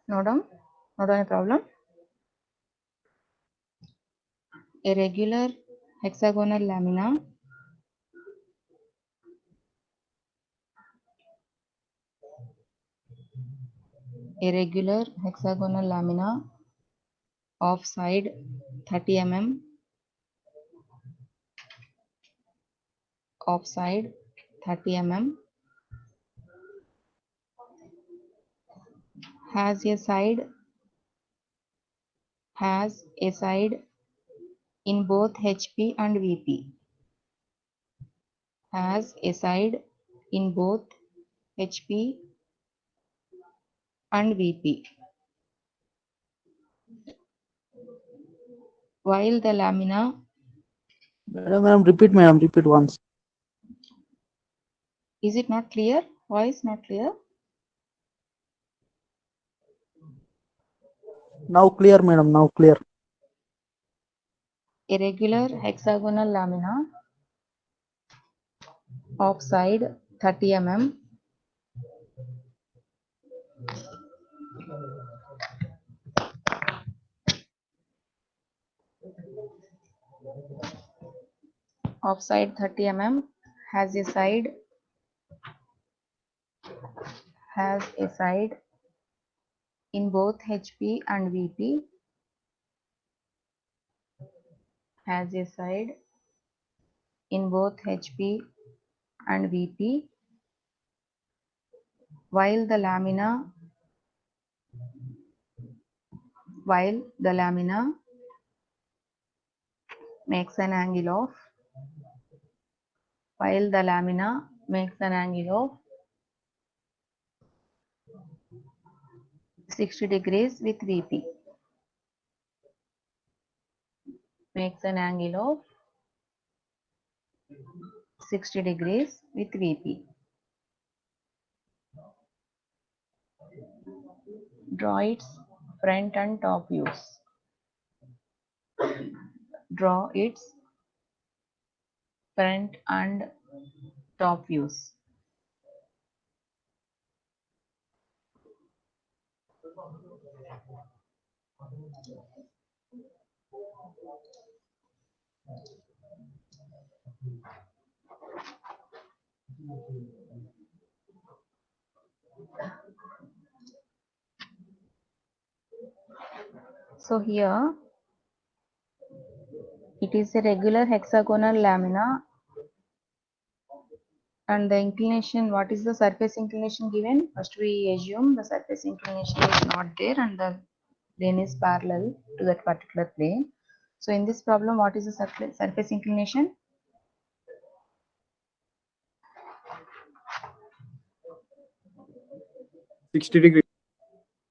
Note down a problem. A regular hexagonal lamina of side 30 mm has a side in both HP and VP. Has a side in both HP and VP. While the lamina, Madam, repeat once. is it not clear? Voice not clear? Now clear, madam. Now clear. A regular hexagonal lamina of side 30 mm has a side in both HP and VP. Has a side in both HP and VP. While the lamina makes an angle of 60 degrees with VP. Makes an angle of 60 degrees with VP. Draw its front and top views. Draw its front and top views. So here it is a regular hexagonal lamina, and the inclination, what is the surface inclination given? First we assume the surface inclination is not there and the plane is parallel to that particular plane. So in this problem, what is the surface inclination? 60 degrees.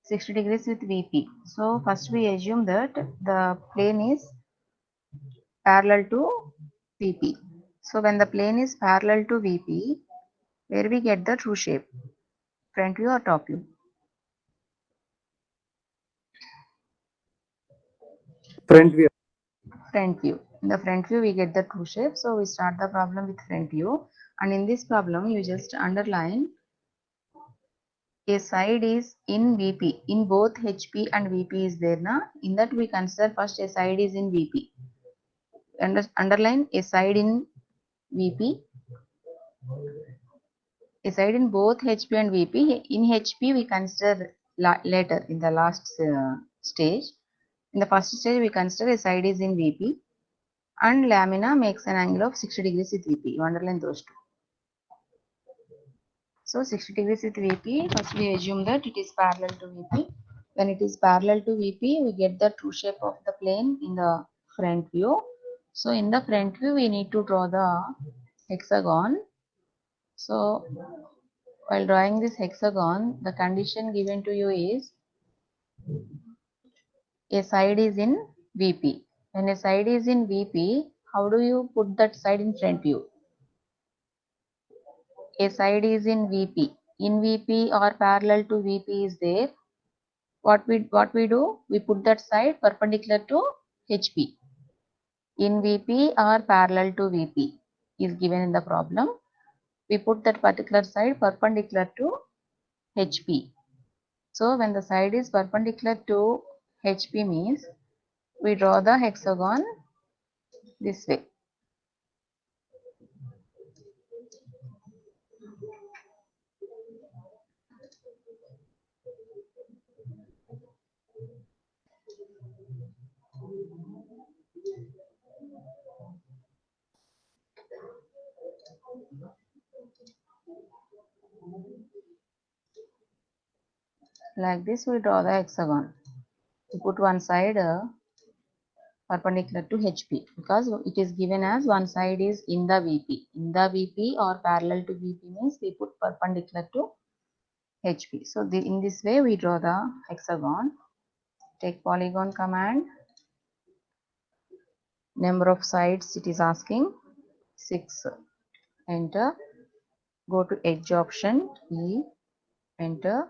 60 degrees with VP. So first we assume that the plane is parallel to VP. So when the plane is parallel to VP, where we get the true shape? Front view or top view? Front view. Front view. In the front view we get the true shape. So we start the problem with front view, and in this problem you just underline a side is in VP. In both HP and VP is there na. In that we consider first a side is in VP. Underline a side in VP. A side in both HP and VP. In HP we consider later in the last stage. In the first stage we consider a side is in VP and lamina makes an angle of 60 degrees with VP. You underline those two. So 60 degrees with VP, first we assume that it is parallel to VP. When it is parallel to VP, we get the true shape of the plane in the front view. So in the front view, we need to draw the hexagon. So while drawing this hexagon, the condition given to you is a side is in VP. When a side is in VP, how do you put that side in front view? A side is in VP. in VP or parallel to VP is there, what we do? We put that side perpendicular to HP. In VP or parallel to VP is given in the problem. We put that particular side perpendicular to HP. So when the side is perpendicular to HP means we draw the hexagon this way. Like this we draw the hexagon. We put one side perpendicular to HP because it is given as one side is in the VP. In the VP or parallel to VP means we put perpendicular to HP. So in this way we draw the hexagon. Take polygon command. Number of sides it is asking 6. Enter. Go to edge option E. Enter.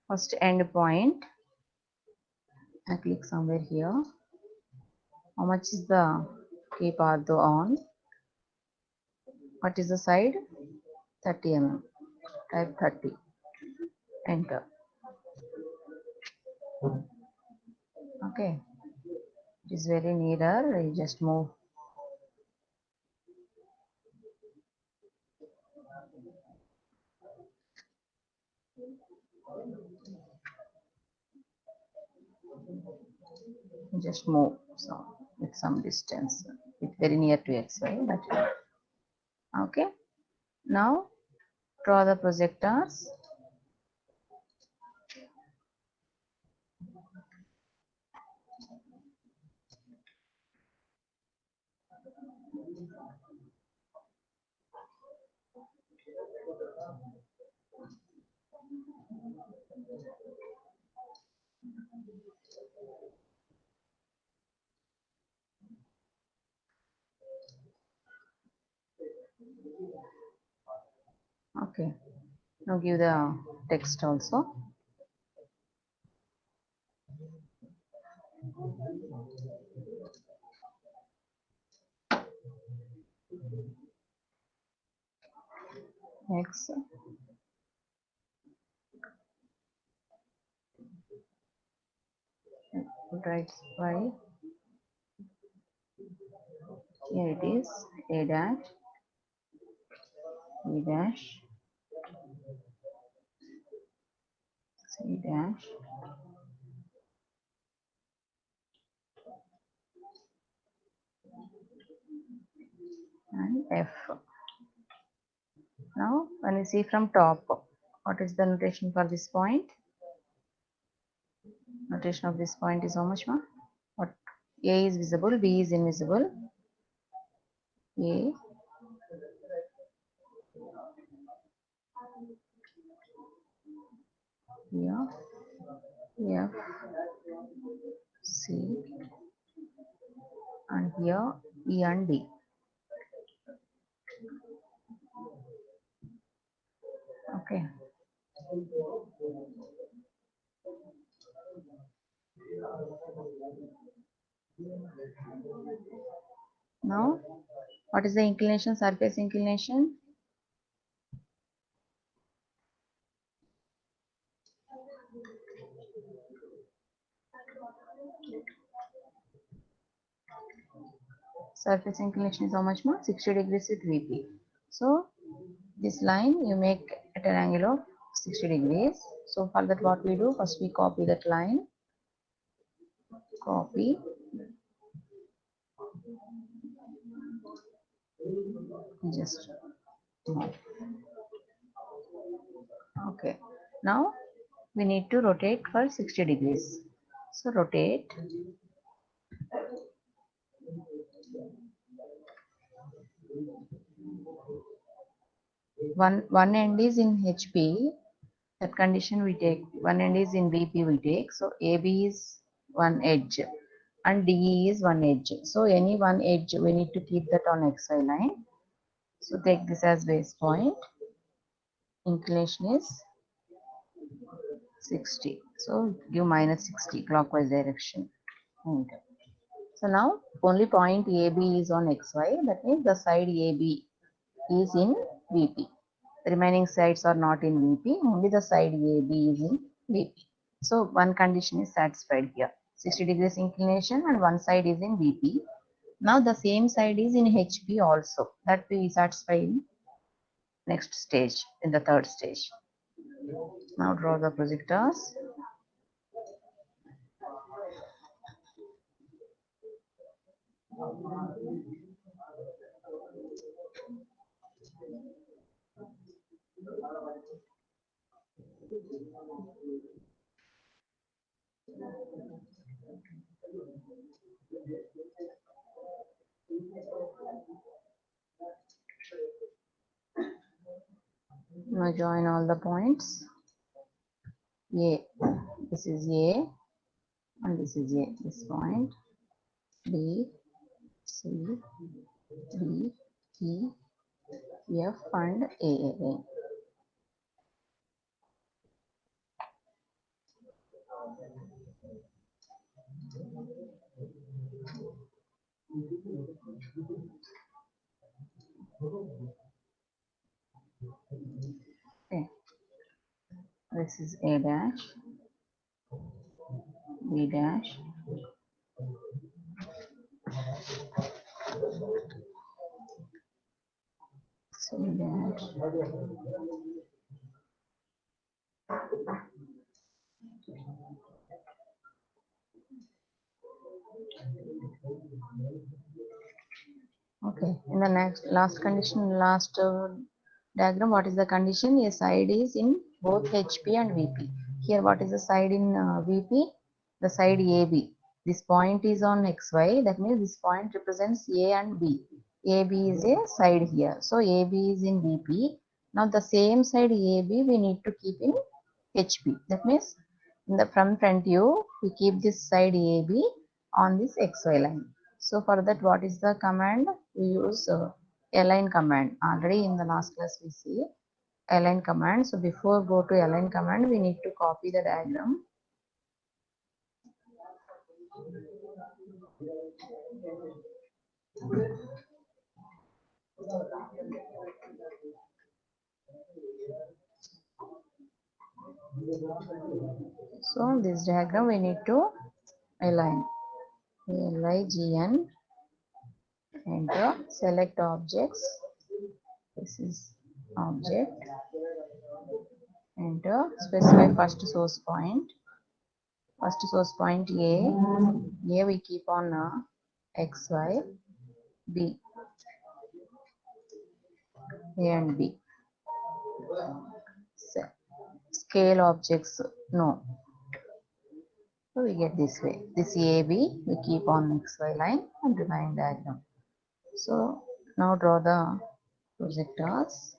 First end point. I click somewhere here. How much is the keep ortho on? What is the side? 30 mm. Type 30. Enter. Okay. It is very nearer. You just move. Just move. So with some distance. It's very near to XY. But okay. Now draw the projectors. Okay. Now give the text also. X. Right Y. Here it is. A dash. B dash. C dash. And F. Now when you see from top, what is the notation for this point? Notation of this point is how much, ma? What? A is visible, B is invisible. A, here, F, C, and here E and D. Okay. Now, what is the inclination? Surface inclination? Surface inclination is how much more? 60 degrees with VP. So, this line you make at an angle of 60 degrees. So, for that what we do? First we copy that line. Copy. Just move. Okay. Now, we need to rotate for 60 degrees. So, rotate. One end is in HP. That condition we take. One end is in VP we take. So, AB is one edge and DE is one edge. So, any one edge we need to keep that on XY line. So, take this as base point. inclination is 60. So give minus 60 clockwise direction. Okay. So now only point AB is on XY. That means the side AB is in VP. The remaining sides are not in VP. Only the side AB is in VP. So one condition is satisfied here. 60 degrees inclination and one side is in VP. Now the same side is in HP also. That will be satisfied in next stage, in the third stage. Now draw the projectors. Now join all the points. A, this is A, and this is A, this point. B, C, D, E, F, and A. Okay. This is A dash, B dash, C dash, okay. In the next last condition, last diagram, what is the condition? A side is in both HP and VP. Here, what is the side in VP? The side AB. This point is on XY. That means this point represents A and B. AB is a side here. So AB is in VP. Now the same side AB we need to keep in HP. That means in the front view we keep this side AB on this XY line. So for that, what is the command? We use align command. Already in the last class we see align command. So before go to align command, we need to copy the diagram. So this diagram we need to align. ALIGN, enter, select objects. This is object. Enter, specify first source point. First source point A. A we keep on XY. B. A and B. Scale objects, no. So we get this way. This AB we keep on XY line and remain diagram. So now draw the projectors.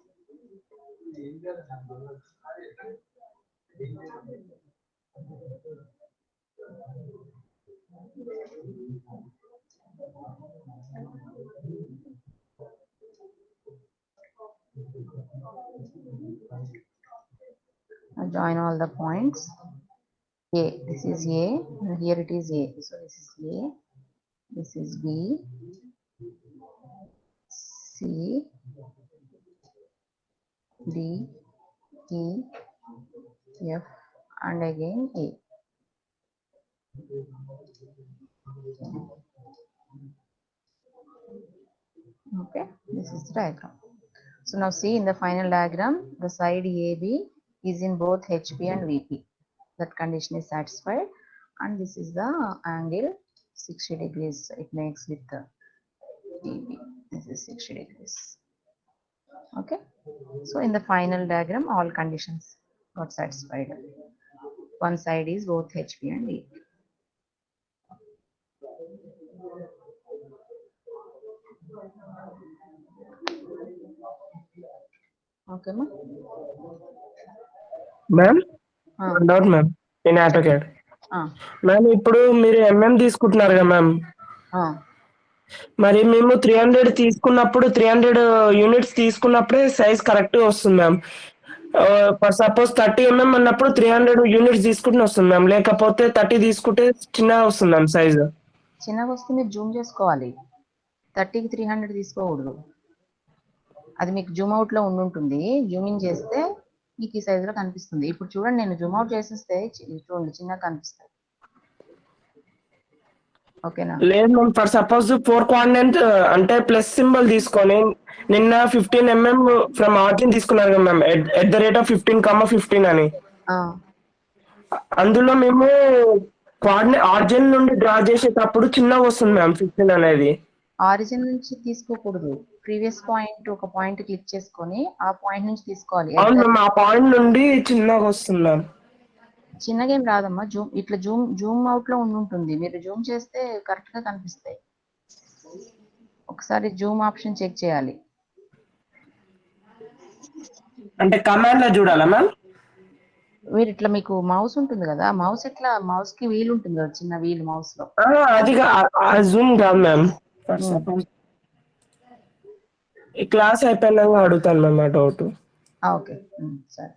Now join all the points. A, this is A, and here it is A. So this is A, this is B, C, D, E, F, and again A. Okay, this is the diagram. So now see in the final diagram, the side AB is in both HP and VP. That condition is satisfied, and this is the angle 60 degrees it makes with the AB. This is 60 degrees. Okay, so in the final diagram, all conditions got satisfied. One side is both HP and VP. Okay, ma? Ma'am Ah, doubt ma'am in AutoCAD ah, ma'am ఇప్పుడు మీరు తీసుకుంటున్నారు కదా ma'am ah. మరి మేము 300 తీసుకున్నప్పుడు 300 units తీసుకున్నప్పుడే size correct వస్తుంది ma'am for suppose 30 mm అన్నప్పుడు 300 యూనిట్స్ తీసుకుంటే వస్తుంది మ్యామ్, లేకపోతే 30 తీసుకుంటే చిన్నగా వస్తుంది మ్యామ్ సైజు. చిన్నగా వస్తే మీరు జూమ్ చేసుకోవాలి. 30కి 300 తీసుకోకూడదు. అది మీకు జూమ్ అవుట్ లో ఉండుంటుంది. జూమ్ ఇన్ చేస్తే మీకు ఈ సైజులో కనిపిస్తుంది. ఇప్పుడు చూడండి, నేను జూమ్ అవుట్ చేసేస్తే చూడండి చిన్నగా కనిపిస్తుంది. ఓకేనా? లేదు మ్యామ్, ఫర్ సపోజ్ 4 కోఆర్డినేట్ అంటే ప్లస్ సింబల్ తీసుకొని నిన్న 15 mm ఫ్రమ్ ఆర్జిన్ తీసుకున్నారు కదా ma'am, at the rate of 15,15 అని. ఆ, అందులో మేము కోఆర్డినేట్ ఆర్జిన్ నుండి డ్రా చేసేటప్పుడు చిన్నగా వస్తుంది మ్యామ్ 15 అనేది. ఆరిజిన్ నుంచి తీసుకోకూడదు. ప్రీవియస్ పాయింట్ ఒక పాయింట్ క్లిక్ చేసుకొని ఆ పాయింట్ నుంచి తీసుకోవాలి. అవును మ్యామ్, ఆ పాయింట్ నుండి చిన్నగా వస్తుంది మ్యామ్. చిన్నగా ఏం రాదమ్మా. ఇట్లా జూమ్ అవుట్ లో ఉంటుంది. మీరు జూమ్ చేస్తే కరెక్ట్ గా కనిపిస్తాయి. ఒకసారి జూమ్ ఆప్షన్ చెక్ చేయాలి. అంటే కమాండ్ లో చూడాలా మ్యామ్? మీరు ఇట్లా మీకు మౌస్ ఉంటుంది కదా, మౌస్ ఇట్లా మౌస్ కి వీల్ ఉంటుంది కదా, చిన్న వీల్ మౌస్ లో. అది జూమ్ కాదు మ్యామ్. For Hmm. సపోజ్ ఈ క్లాస్ అయిపోయినాక అడుగుతాను మ్యామ్ ఆ డౌట్. ఓకే, సరే.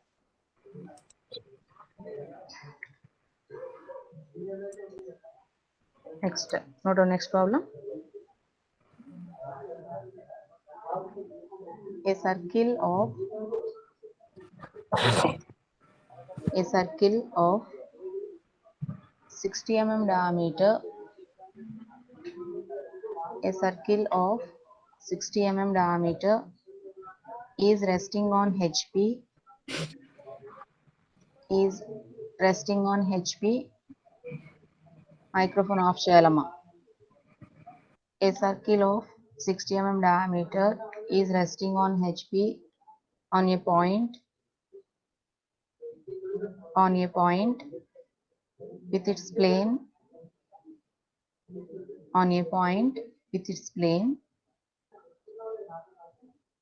Next note next problem. A circle of 60 mm diameter. A circle of 60 mm diameter is resting on HP. Microphone off cheyalama. A circle of 60 mm diameter is resting on HP on a point with its plane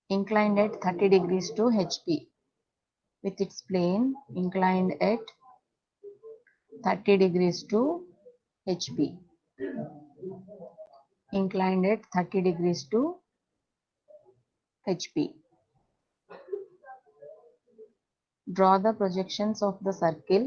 inclined at 30 degrees to HP. With its plane inclined at 30 degrees to HP. Inclined at 30 degrees to HP. Draw the projections of the circle.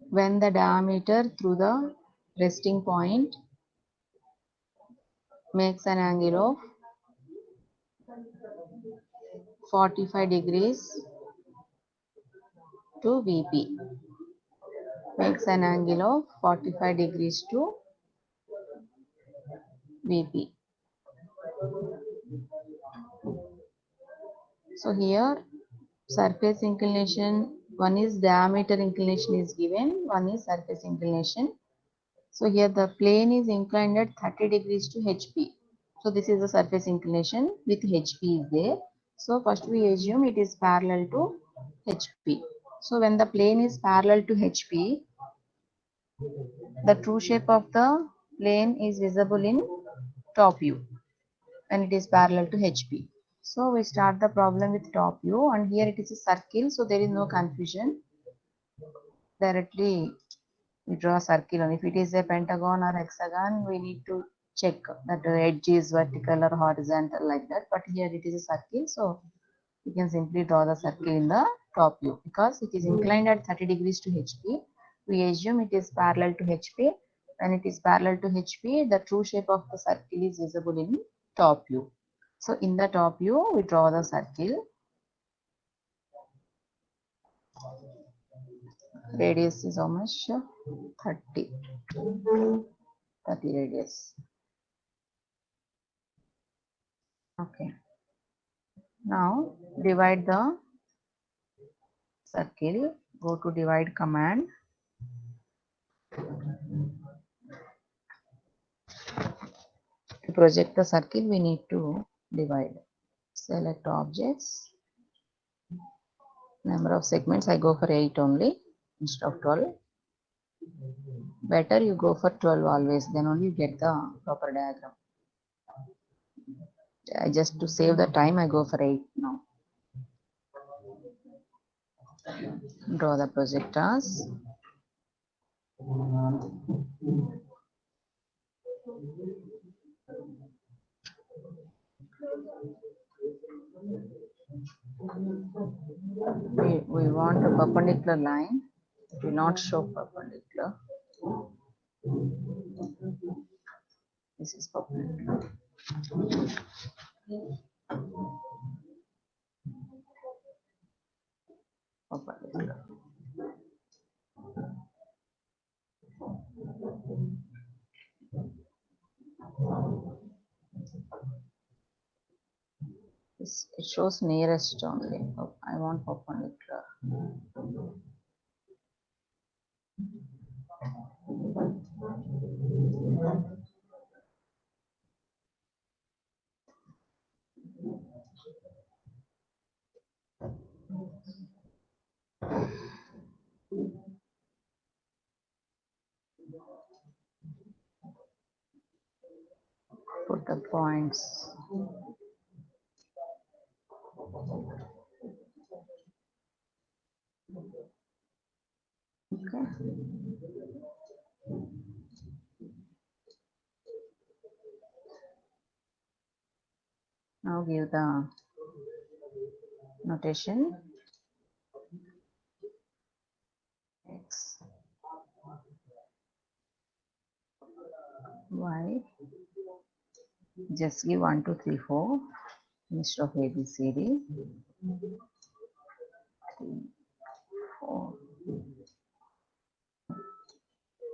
When the diameter through the resting point makes an angle of 45 degrees to VP. Makes an angle of 45 degrees to VP. So here surface inclination, one is diameter inclination is given, one is surface inclination. So here the plane is inclined at 30 degrees to HP. So this is the surface inclination with HP is there. So first we assume it is parallel to HP. So when the plane is parallel to HP, the true shape of the plane is visible in top view when it is parallel to HP. So we start the problem with top view, and here it is a circle, so there is no confusion. Directly we draw a circle, and if it is a pentagon or hexagon, we need to check that the edge is vertical or horizontal like that. But here it is a circle, so you can simply draw the circle in the top view. Because it is inclined at 30 degrees to HP, we assume it is parallel to HP. When it is parallel to HP, the true shape of the circle is visible in top view. So in the top view, we draw the circle. Radius is how much? 30 radius. Okay. Now divide the circle. Go to divide command. To project the circle, we need to divide. Select objects. Number of segments, I go for 8 only instead of 12. Better you go for 12 always, then only you get the proper diagram. I just to save the time, I go for 8 now. Draw the projectors. We want a perpendicular line. It will not show perpendicular. This is perpendicular. Perpendicular. It shows nearest only. I want perpendicular. Put the points. Okay. Now give the notation. X, Y. Just give 1, 2, 3, 4 instead of A, B, C, D. 3, 4,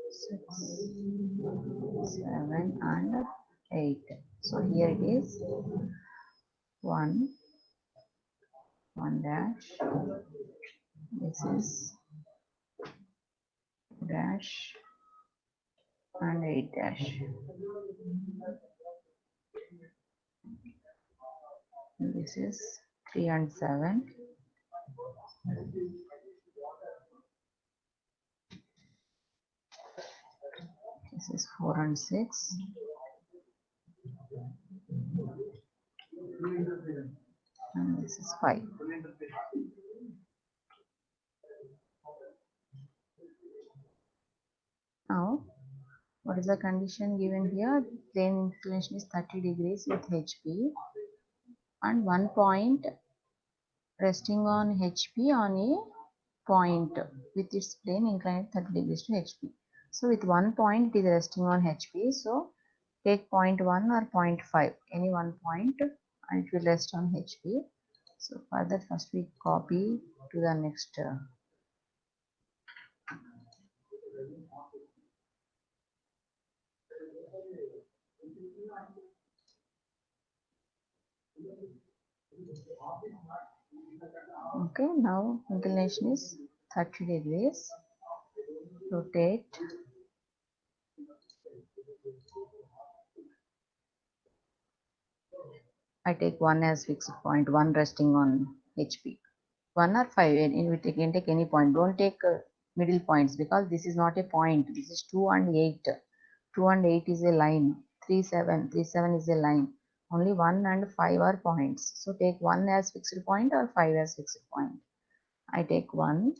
6, 7, and 8. So here it is 1, 1 dash. This is dash and 8 dash. This is 3 and 7. This is 4 and 6. And this is 5. Now, what is the condition given here? Plane inclination is 30 degrees with HP and 1 point resting on HP on a point with its plane inclined 30 degrees to HP. So with 1 point it is resting on HP. So take 0.1 or 0.5, any 1 point, and it will rest on HP. So for that, first we copy to the next okay, now inclination is 30 degrees. Rotate. I take 1 as fixed point, 1 resting on HP. 1 or 5, and we can take any point. Don't take middle points because this is not a point. This is 2 and 8. 2 and 8 is a line. 3, 7. 3, 7 is a line. Only 1 and 5 are points. So take 1 as fixed point or 5 as fixed point. I take 1.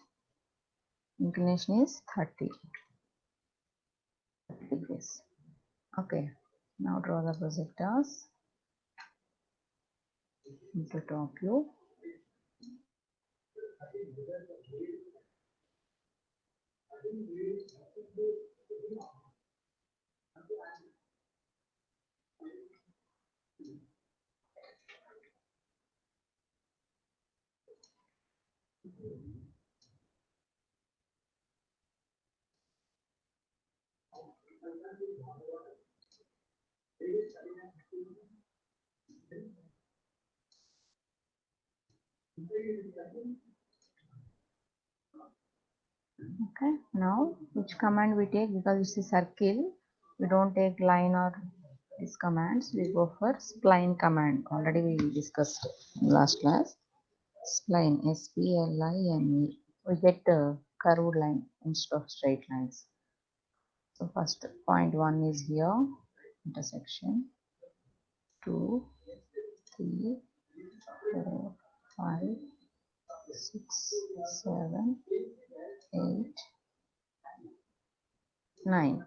Inclination is 30 degrees. Okay. Now draw the projectors into top view. Okay, now which command we take? Because it's a circle, we don't take line or these commands, we go for spline command. Already we discussed in last class. Spline, S-P-L-I-N-E. We get a curved line instead of straight lines. So first point 1 is here, intersection 2, 3, 4, 5, 6, 7, 8, 9.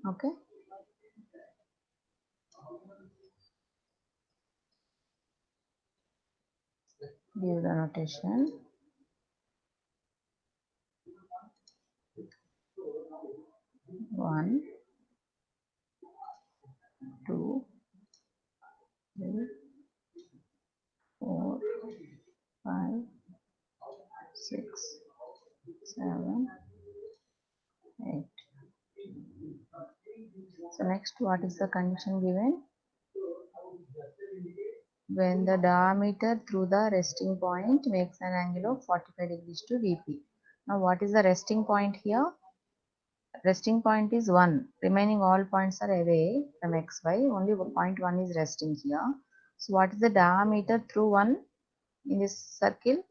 Okay. Give the notation. One, 2, 3, 4, 5, 6, 7, 8. So next, what is the condition given? When the diameter through the resting point makes an angle of 45 degrees to VP. Now what is the resting point here? Resting point is 1. Remaining all points are away from XY. Only point 1 is resting here. So what is the diameter through 1 in this circle?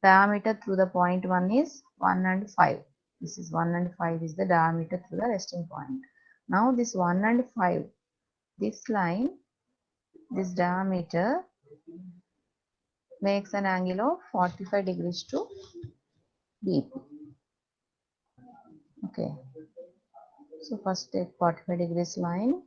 Diameter through the point 1 is 1 and 5. This is 1 and 5 is the diameter through the resting point. Now this 1 and 5, this line, this diameter makes an angle of 45 degrees to BP. Okay. So first take 45 degrees line.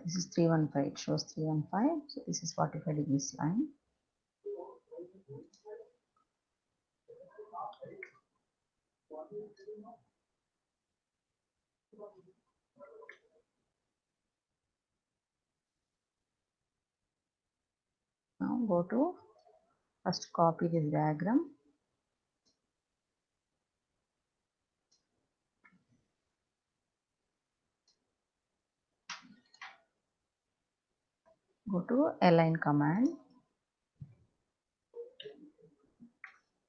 This is 315. It shows 315. So this is 45 degrees line. Now go to first copy this diagram. Go to align command.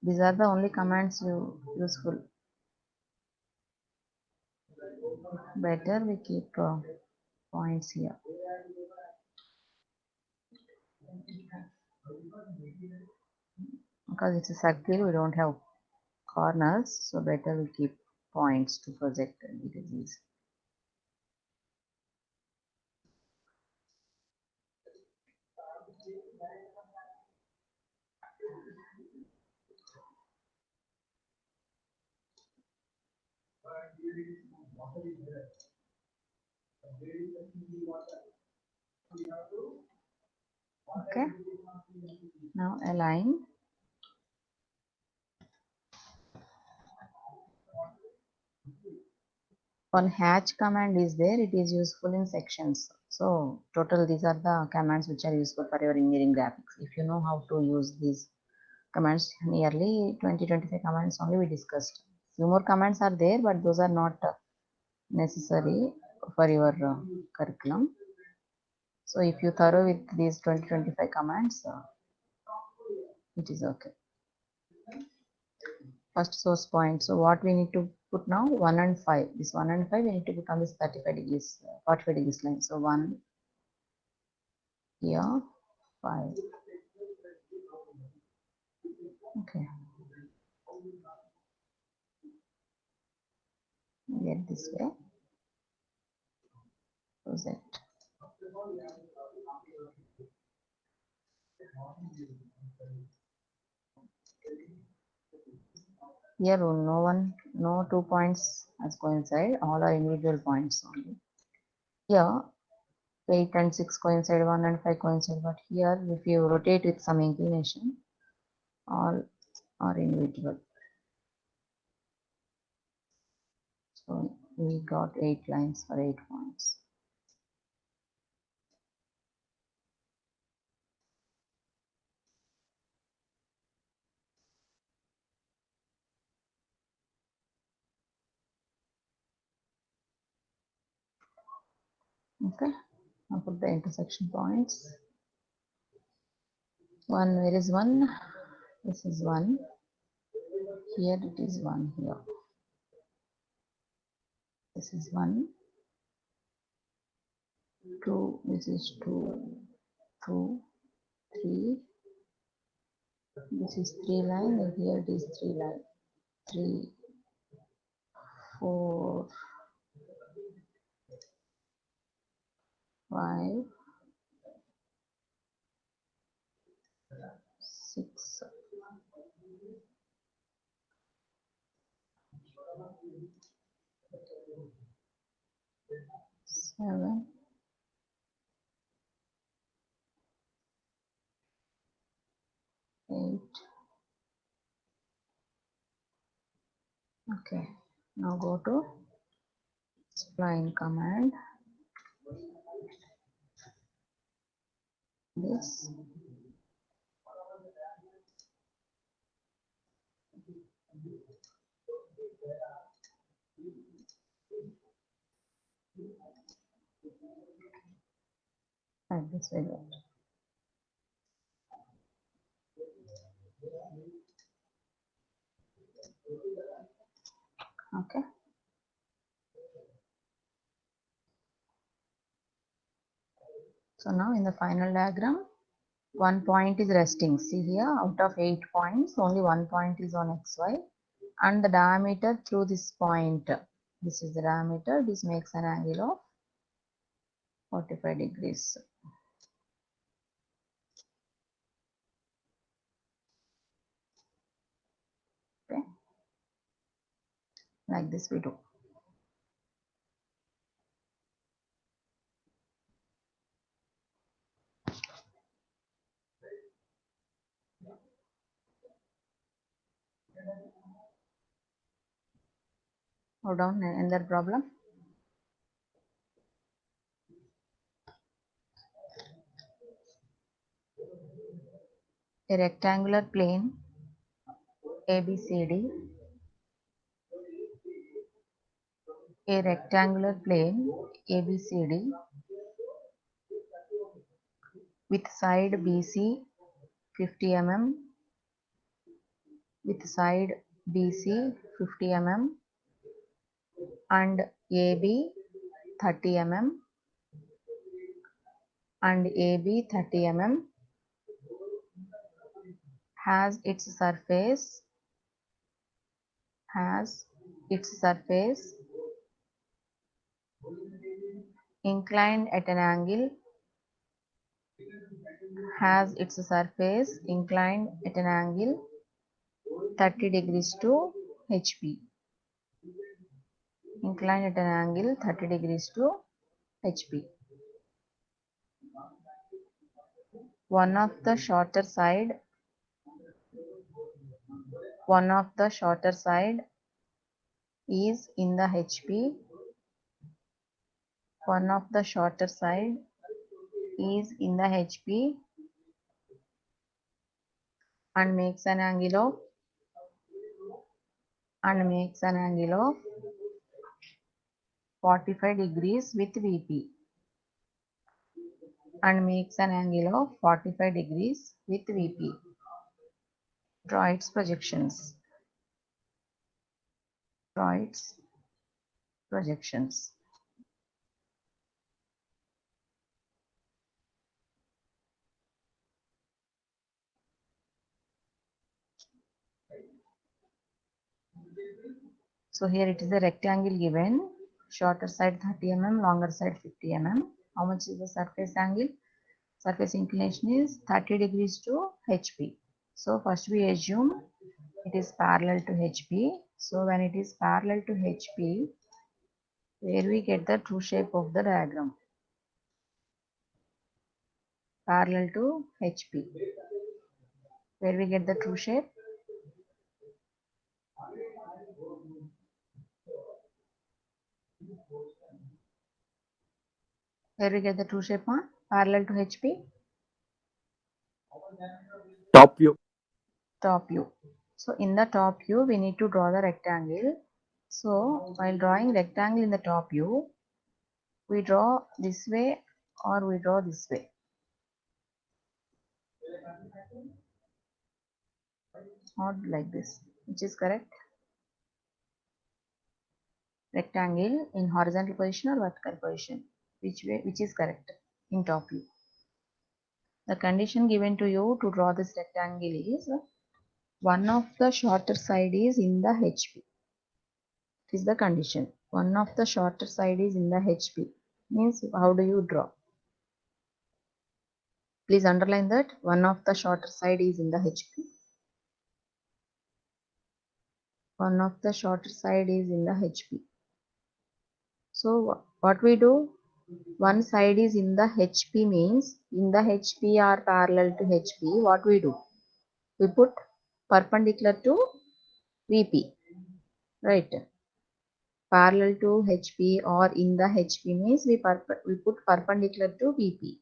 These are the only commands useful. Better we keep points here. Because it's a circle, we don't have corners, so better we keep points to project it is easy. Okay. Now align. One hatch command is there. It is useful in sections. So total these are the commands which are useful for your engineering graphics. If you know how to use these commands, nearly 20-25 commands only we discussed. Few more commands are there, but those are not necessary for your curriculum. So if you thorough with these 20-25 commands, it is okay. First source point. So what we need to put now? 1 and 5. This 1 and 5 we need to put on this 35 degrees, 45 degrees line. So 1 here, 5. Okay. Get this way. Project. Here no 2 points as coincide. All are individual points only. Here 8 and 6 coincide, 1 and 5 coincide. But here if you rotate with some inclination, all or individual. So we got 8 lines for 8 points. Okay, now put the intersection points. 1, where is 1? This is 1. Here it is 1 here. This is 1. 2, this is 2, 2, 3. This is 3 line, and here it is 3 line. 3, 4, 5, 6, 7, 8. Okay, now go to spline command. This like this way. Okay. So now in the final diagram, 1 point is resting. See here, out of 8 points, only 1 point is on XY, and the diameter through this point. This is the diameter. This makes an angle of 45 degrees. Okay, like this we do. Hold on, another problem. A rectangular plane ABCD. A rectangular plane ABCD with side BC 50 mm, with side BC 50 mm and AB 30 mm and AB 30 mm has its surface inclined at an angle 30 degrees to HP. Inclined at an angle 30 degrees to HP. One of the shorter side is in the HP. One of the shorter side is in the HP and makes an angle of 45 degrees with VP. And makes an angle of 45 degrees with VP. Draw its projections. So here it is a rectangle given, shorter side 30 mm, longer side 50 mm. How much is the surface angle? Surface inclination is 30 degrees to HP. So first we assume it is parallel to HP. So when it is parallel to HP, where we get the true shape of the diagram? Parallel to HP. Where we get the true shape? Where we get the true shape, ma? Parallel to HP, Top view. top view. So in the top view, we need to draw the rectangle. So while drawing rectangle in the top view, we draw this way or we draw this way. Not like this, which is correct. Rectangle in horizontal position or vertical position, which is correct in top view. The condition given to you to draw this rectangle is one of the shorter side is in the HP. It is the condition. One of the shorter side is in the HP. Means how do you draw? Please underline that one of the shorter side is in the HP. One of the shorter side is in the HP. So what we do? One side is in the HP means in the HP or parallel to HP. What we do? We put perpendicular to VP, right? Parallel to HP or in the HP means we put perpendicular to VP.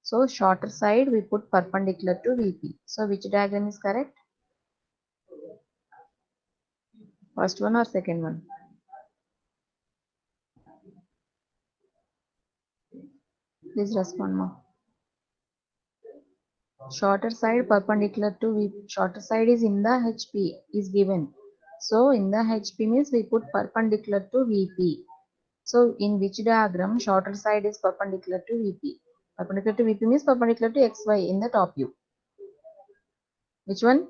So shorter side we put perpendicular to VP. So which diagram is correct? First one or second one? Please respond now. Shorter side perpendicular to VP. Shorter side is in the HP is given. So in the HP means we put perpendicular to VP. So in which diagram shorter side is perpendicular to VP? Perpendicular to VP means perpendicular to XY in the top view. Which one?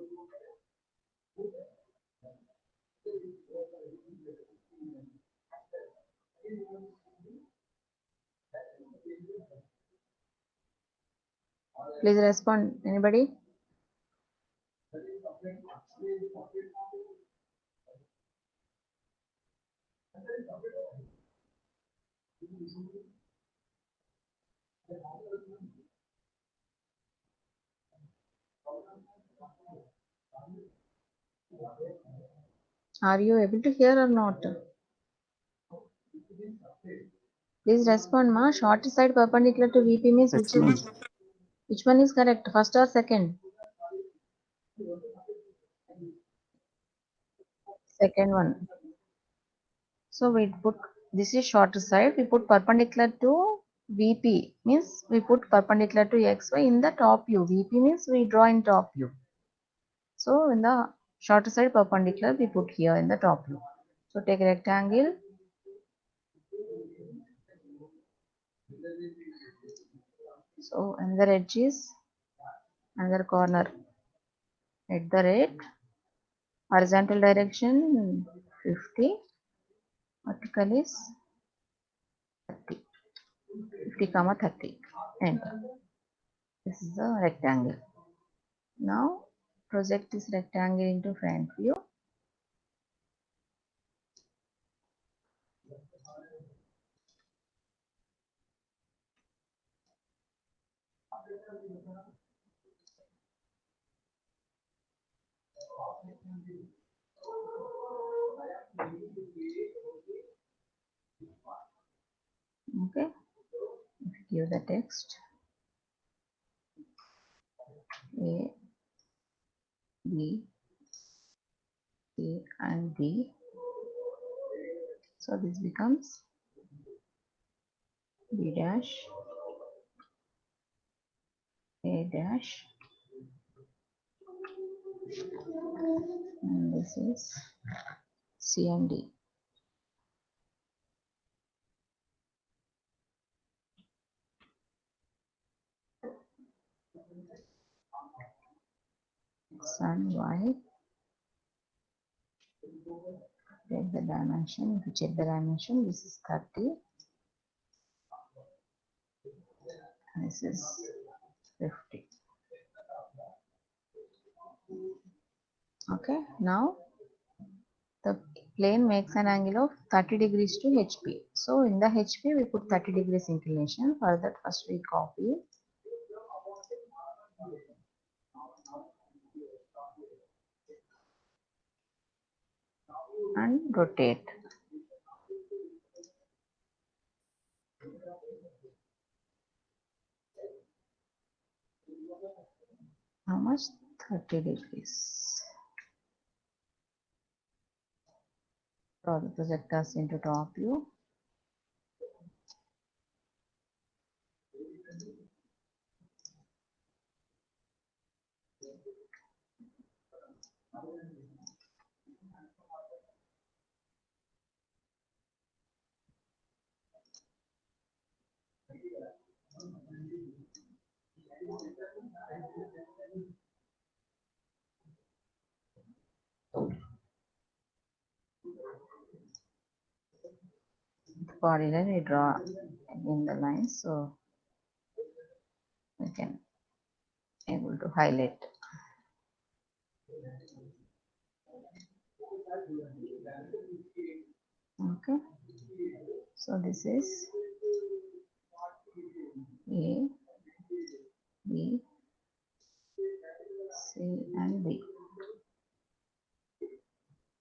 Please respond. Anybody? Are you able to hear or not? Please respond, ma. Short side perpendicular to VP means Yes, ma'am. which one is correct? First or second? Second one. So we put this is shorter side. We put perpendicular to VP means we put perpendicular to XY in the top view. VP means we draw in top view. So in the shorter side perpendicular we put here in the top view. So take rectangle. So another edge is another corner at the rate horizontal direction 50, vertical is 30, 50 comma 30, and this is the rectangle. Now project this rectangle into front view. Okay, give the text A, B, C and D. So this becomes B dash, A dash, and this is C and D. X and Y. Take the dimension. If you check the dimension, this is 30. This is 50. Okay, now the plane makes an angle of 30 degrees to HP. So in the HP we put 30 degrees inclination. For that first we copy and rotate. How much? 30 degrees. Draw the projectors into top view. Coordinate we draw in the lines, so we can able to highlight. Okay, so this is A, B, C and D.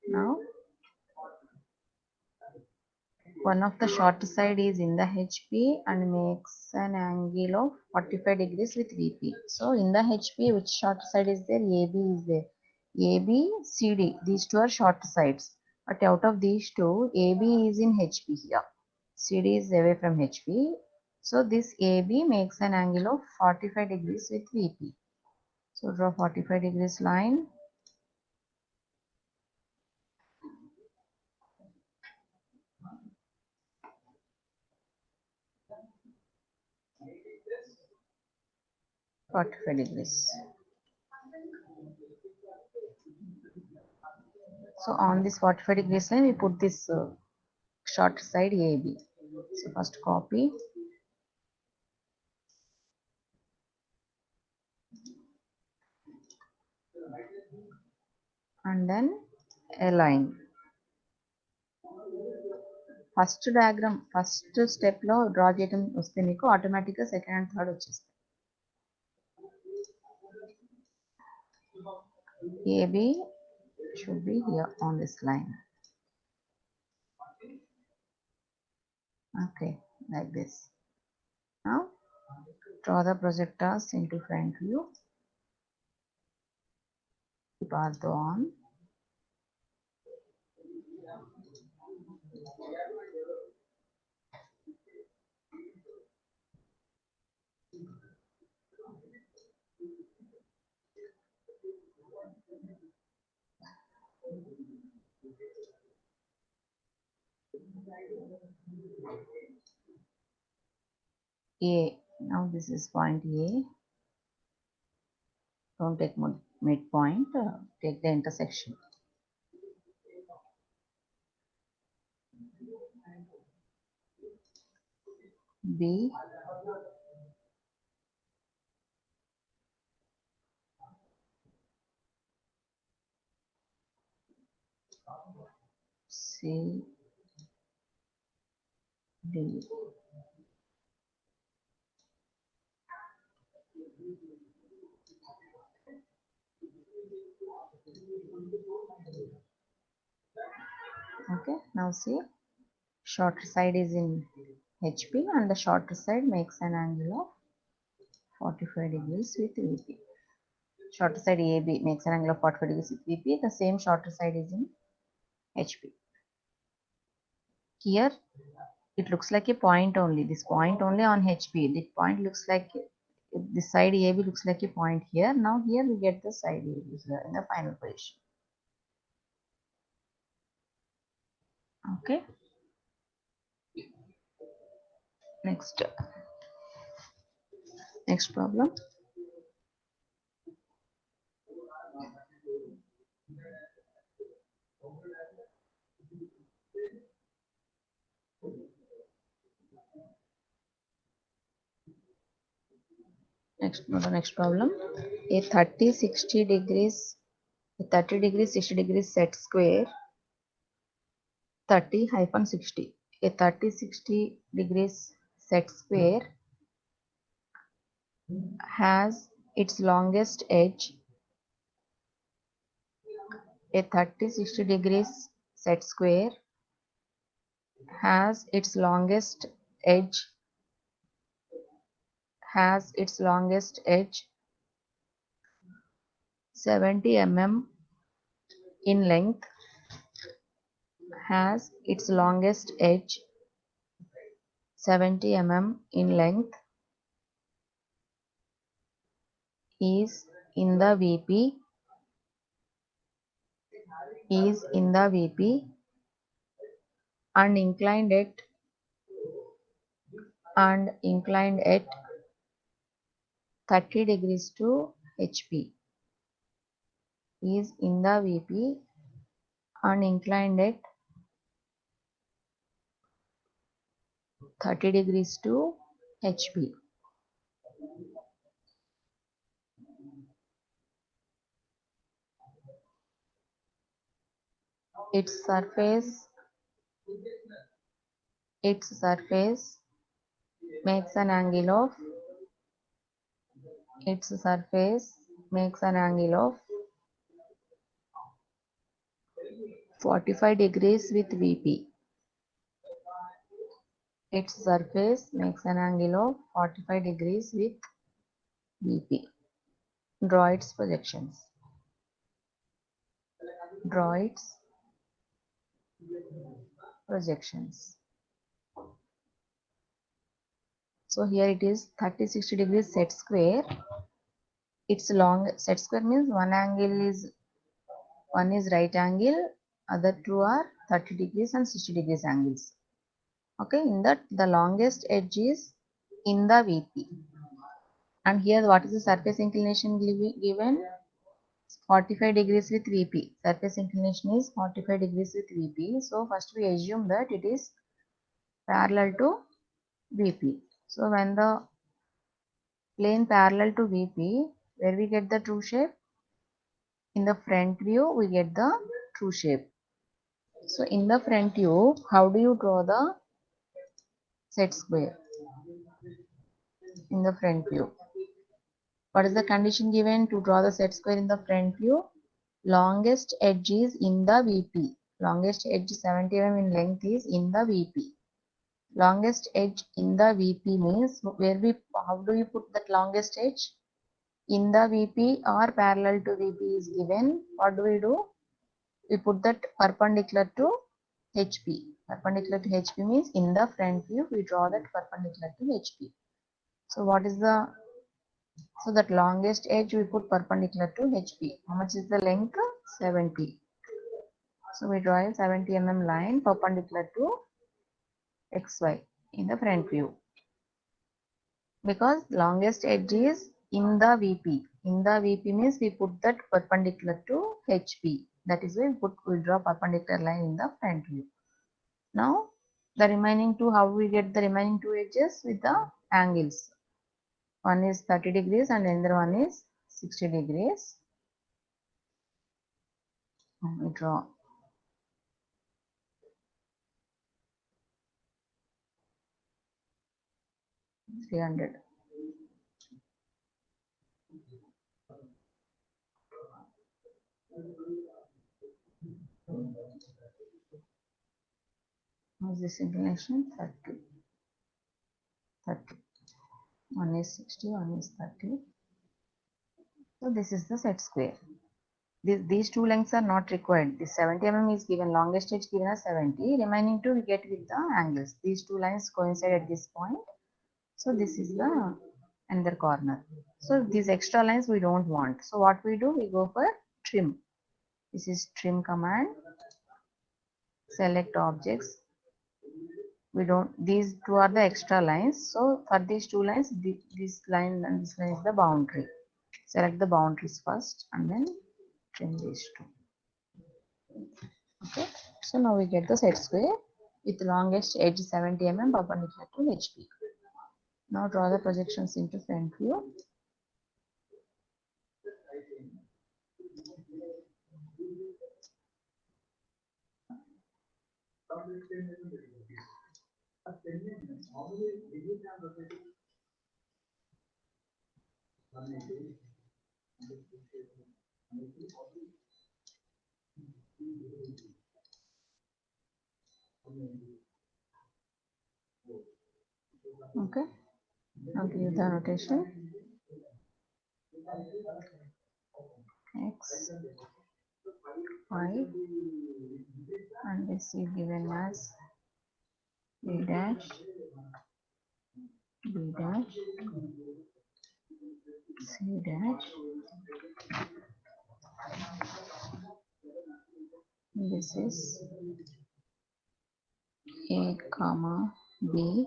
Now one of the short side is in the HP and makes an angle of 45 degrees with VP. So in the HP, which short side is there? AB is there. AB, CD, these two are short sides. But out of these two, AB is in HP here. CD is away from HP. So this AB makes an angle of 45 degrees with VP. So draw 45 degrees line. Forty-five degrees. So on this 45 degrees line, we put this short side AB. So first copy. And then a line. First diagram, first step లో draw చేయడం వస్తే మీకు ఆటోమేటిక్గా second and third వచ్చేస్తాయి. AB should be here on this line. Okay, like this. Now draw the projectors into front view. Keep ortho on. A. Now this is point A. Don't take midpoint, take the intersection. B. C. D. Okay, now see, shorter side is in HP and the shorter side makes an angle of 45 degrees with VP. Shorter side AB makes an angle of 45 degrees with VP. The same shorter side is in HP. Here it looks like a point only. This point only on HP. The point looks like this side AB looks like a point here. Now here we get the side AB here in the final position. Okay. Next problem. Next problem. A 30 60 degrees 60 degrees set square 30-60. A 30-60 degrees set square has its longest edge. A 30-60 degrees set square has its longest edge has its longest edge 70 mm in length, has its longest edge 70 mm in length, is in the VP, is in the VP and inclined at 30 degrees to HP, is in the VP and inclined at 30 degrees to HP. Its surface makes an angle of 45 degrees with VP. Its surface makes an angle of 45 degrees with VP. Draw its projections. Draw its projections. So here it is 30-60 degrees set square. Its long set square means one is right angle, other two are 30 degrees and 60 degrees angles. Okay, in that the longest edge is in the VP. And here what is the surface inclination given? 45 degrees with VP. Surface inclination is 45 degrees with VP. So first we assume that it is parallel to VP. So when the plane parallel to VP, where we get the true shape? In the front view, we get the true shape. So in the front view, how do you draw the set square? In the front view, what is the condition given to draw the set square in the front view? Longest edge is in the VP. Longest edge 70 mm in length is in the VP. Longest edge in the VP means how do you put that longest edge? In the VP or parallel to VP is given. What do? We put that perpendicular to HP. Perpendicular to HP means in the front view we draw that perpendicular to HP. So what is the, so that longest edge we put perpendicular to HP. How much is the length? 70. So we draw a 70 mm line perpendicular to XY in the front view. Because longest edge is in the VP. In the VP means we put that perpendicular to HP. That is why we draw perpendicular line in the front view. Now the remaining two, how we get the remaining two edges? With the angles. One is 30 degrees and another one is 60 degrees. And we draw. $300. How is this inclination? 30. 30. One is 60, one is 30. So this is the set square. These two lengths are not required. This 70 mm is given, longest edge given as 70. Remaining two we get with the angles. These two lines coincide at this point. So this is the another corner. So these extra lines we don't want. So what we do? We go for trim. This is trim command. Select objects. We don't, these two are the extra lines. So for these two lines, this line and this line is the boundary. Select the boundaries first and then trim these two. Okay, so now we get the set square with longest edge 70 mm perpendicular to HP. Now draw the projections into front view. Okay, Now give the notation x, y, and this is given as a dash, b dash, c dash. This is a comma b,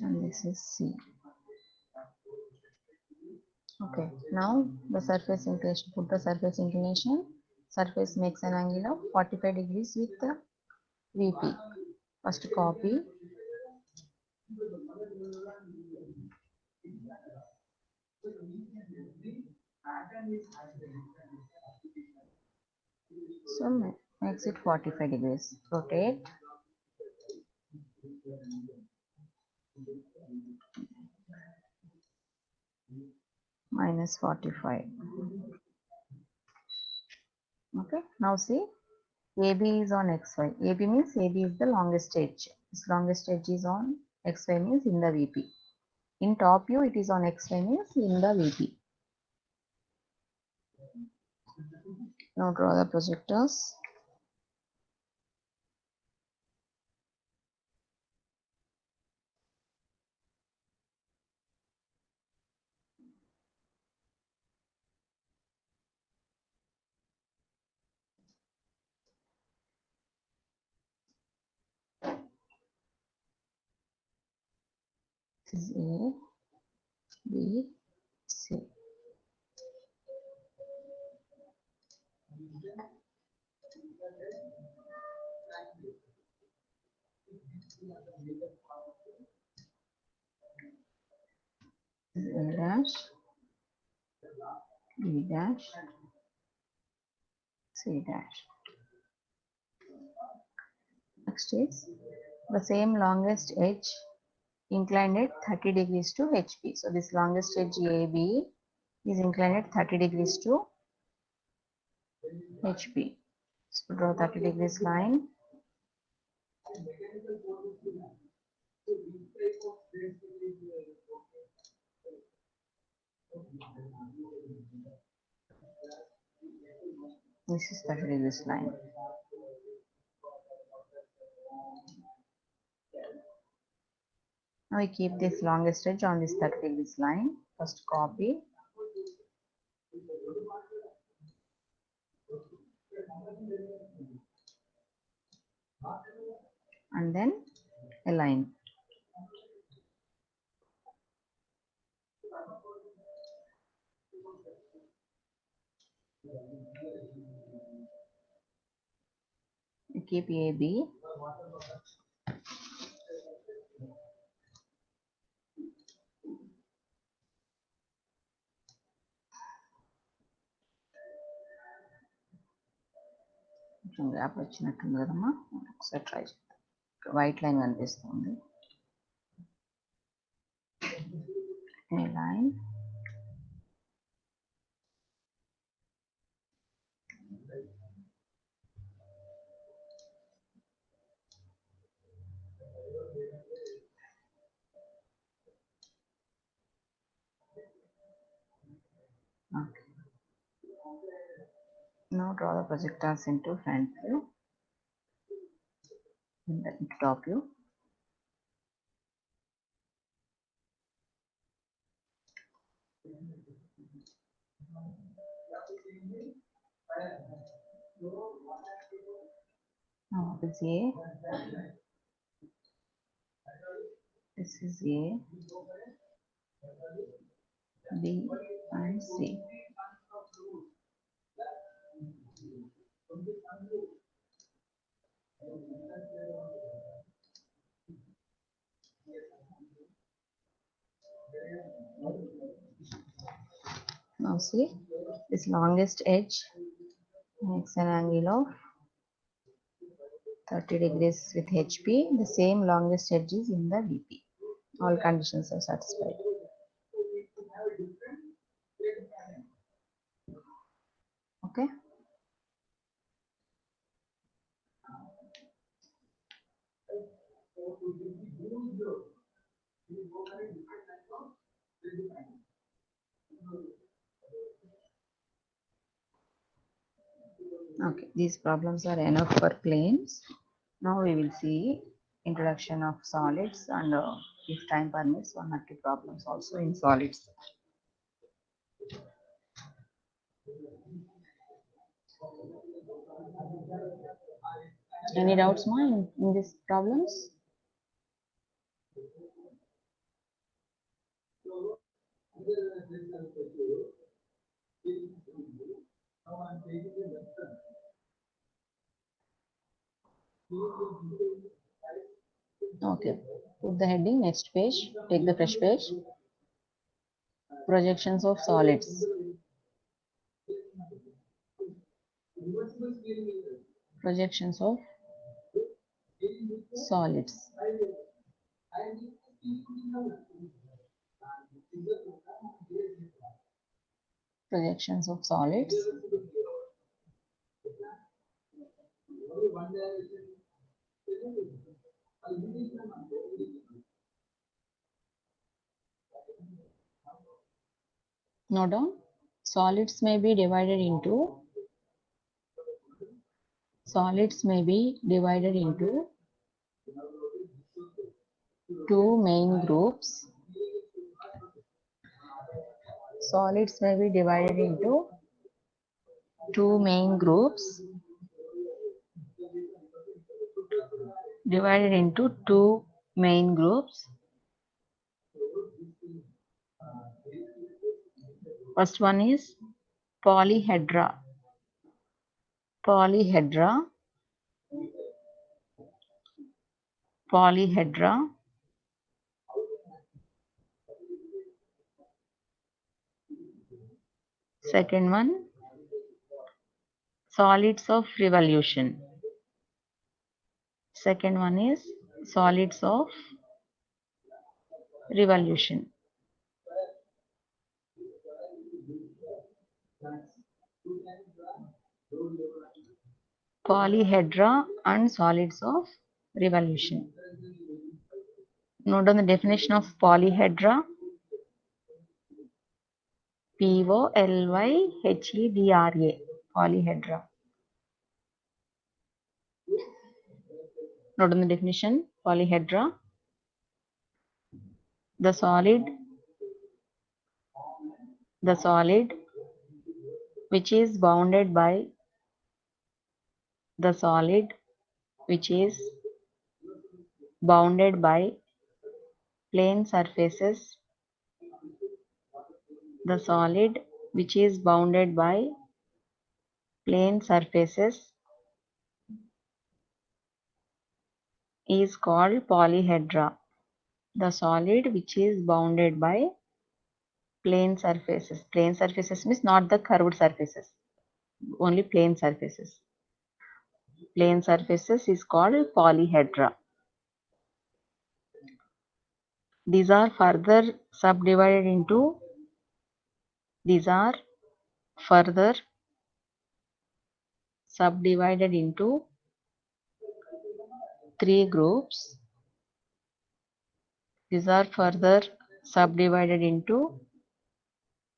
and this is c. Okay, now the surface inclination, put the surface inclination. Surface makes an angle of 45 degrees with the VP. First copy. So makes it 45 degrees. Rotate. Minus 45. Okay, now see, AB is on XY. AB means AB is the longest edge. This longest edge is on XY means in the VP. In top view, it is on XY means in the VP. Now draw the projectors. This is A, B, C. This is A dash, B dash, C dash. Next is the same longest edge inclined at 30 degrees to HP. So this longest edge AB is inclined at 30 degrees to HP. So draw 30 degrees line. This is 30 degrees line. Now we keep this longest edge on this 30 degrees line. First copy. And then align. We keep AB. కొంచెం gap వచ్చినట్టుంది కదమ్మా, ఒకసారి try చేద్దాం. White line కనిపిస్తుంది. A line. Okay. Now draw the projectors into front view, in the top view. Now this is A. This is A, B, and C. Now see, this longest edge makes an angle of 30 degrees with HP. The same longest edge is in the VP. All conditions are satisfied. Okay. Okay, these problems are enough for planes. Now we will see introduction of solids and if time permits, one or two problems also in solids. Any doubts, Ma, in these problems? Okay, put the heading, next page, take the fresh page. Projections of solids. Projections of solids. Projections of solids. Note down, solids may be divided into two main groups. Solids may be divided into two main groups. First one is polyhedra. Second one, solids of revolution. Second one is solids of revolution. Polyhedra and solids of revolution. Note down the definition of polyhedra. Polyhedra. Polyhedra. Note down the definition. Polyhedra. The solid which is bounded by plane surfaces. The solid which is bounded by plane surfaces is called polyhedra. The solid which is bounded by plane surfaces. Plane surfaces means not the curved surfaces, only plane surfaces. Plane surfaces is called polyhedra. These are further subdivided into three groups. These are further subdivided into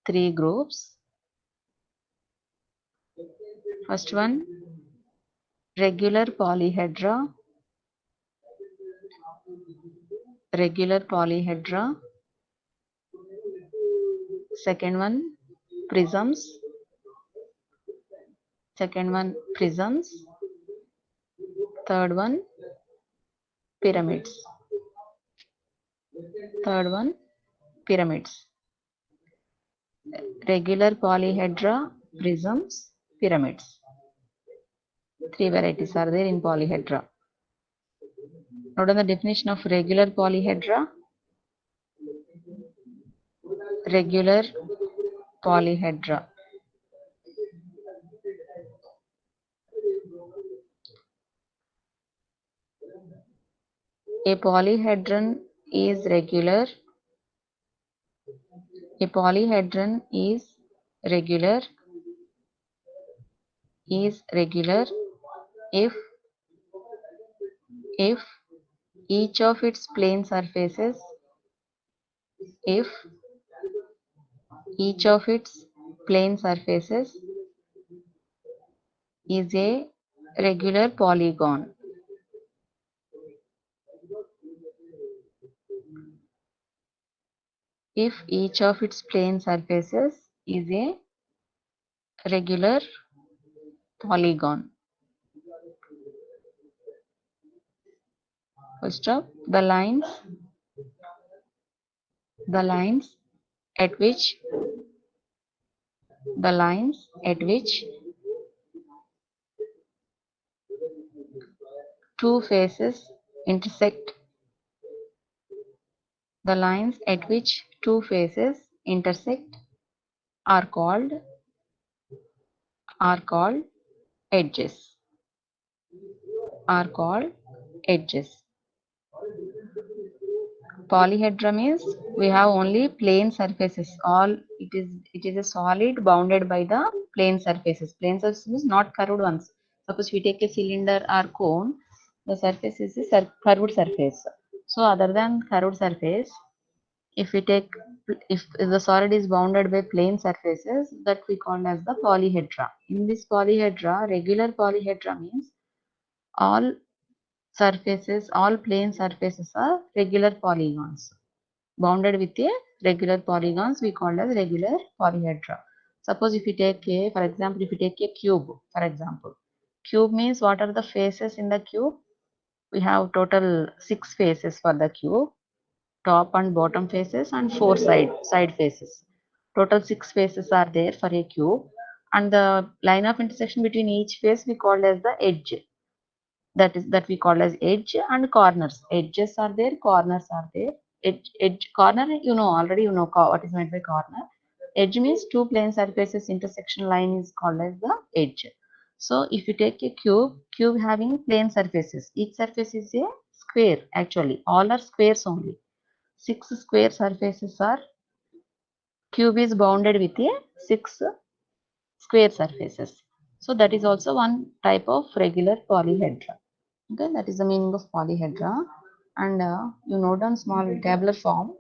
three groups. First one, regular polyhedra. Second one, prisms. Third one, pyramids. Regular polyhedra, prisms, pyramids. Three varieties are there in polyhedra. Note down the definition of regular polyhedra. A polyhedron is regular if each of its plane surfaces if each of its plane surfaces is a regular polygon. If each of its plane surfaces is a regular polygon. First up, the lines at which two faces intersect are called edges. Polyhedra means we have only plane surfaces. It is a solid bounded by the plane surfaces. Plane surfaces means not curved ones. Suppose we take a cylinder or cone, the surface is a curved surface. So other than curved surface, if the solid is bounded by plane surfaces, that we call as the polyhedra. In this polyhedra, regular polyhedra means all plane surfaces are regular polygons. Bounded with a regular polygons, we call as regular polyhedra. Suppose if you take for example, if you take a cube, for example, cube means what are the faces in the cube? We have total 6 faces for the cube, top and bottom faces and 4 side faces. Total 6 faces are there for a cube, and the line of intersection between each face we call as the edge. That we call as edge and corners. Edges are there, corners are there. Edge corner, already what is meant by corner. Edge means two plane surfaces intersection line is called as the edge. So if you take a cube having plane surfaces, each surface is a square. Actually all are squares only. 6 square surfaces are, cube is bounded with a 6 square surfaces. So that is also one type of regular polyhedra. Okay, that is the meaning of polyhedra. And you note down small tabular form.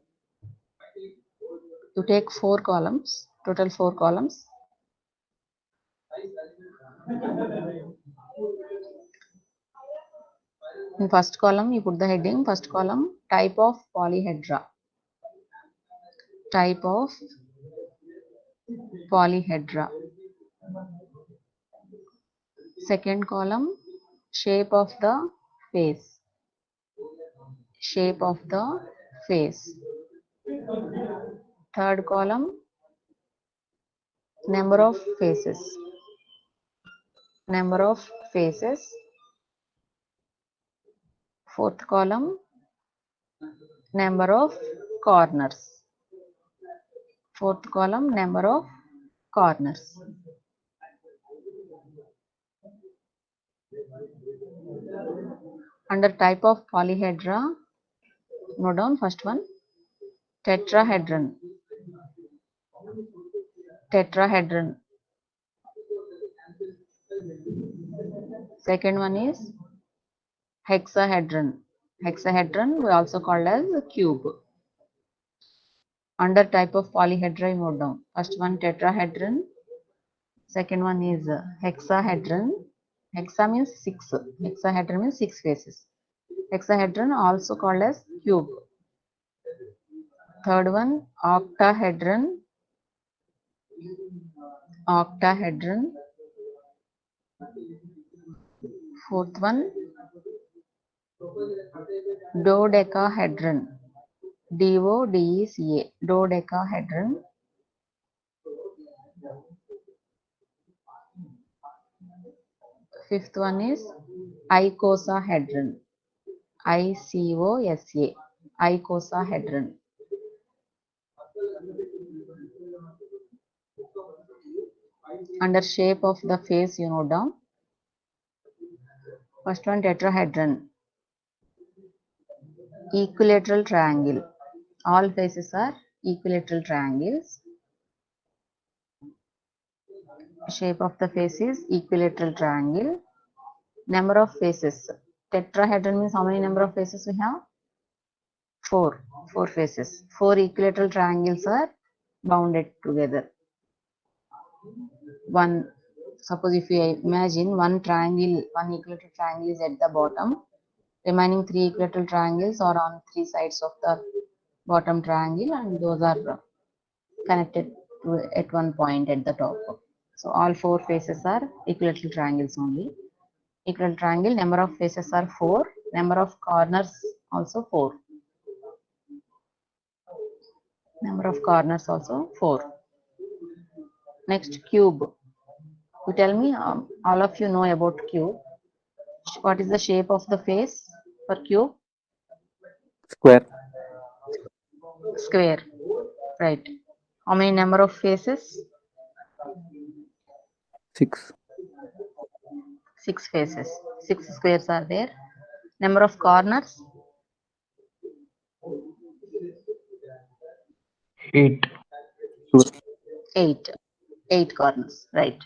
You take 4 columns, total 4 columns. In first column, you put the heading, first column, type of polyhedra. Second column, shape of the face. Third column, number of faces. Fourth column, number of corners. Under type of polyhedra, note down first one, tetrahedron. Second one is hexahedron. We also call as a cube. Under type of polyhedra, note down first one, tetrahedron. Second one is hexahedron. Hexa means 6. Hexahedron means 6 faces. Hexahedron also called as cube. Third one, octahedron. Fourth one, dodecahedron. DODECA, dodecahedron. Fifth one is icosahedron. ICOSA, icosahedron. Under shape of the face, you note down. First one, tetrahedron. Equilateral triangle. All faces are equilateral triangles. Shape of the face is equilateral triangle. Number of faces. Tetrahedron means how many number of faces we have? 4. Four faces. Four equilateral triangles are bounded together. One, suppose if you imagine one triangle, one equilateral triangle is at the bottom, remaining three equilateral triangles are on three sides of the bottom triangle, and those are connected to at one point at the top. So all four faces are equilateral triangles only. Equilateral triangle, number of faces are 4, number of corners also 4. Number of corners also 4. Next, cube. You tell me, all of you know about cube. What is the shape of the face for cube? Square. Square. Right. How many number of faces? 6. 6 faces. 6 squares are there. Number of corners? 8. 8. 8 corners. Right.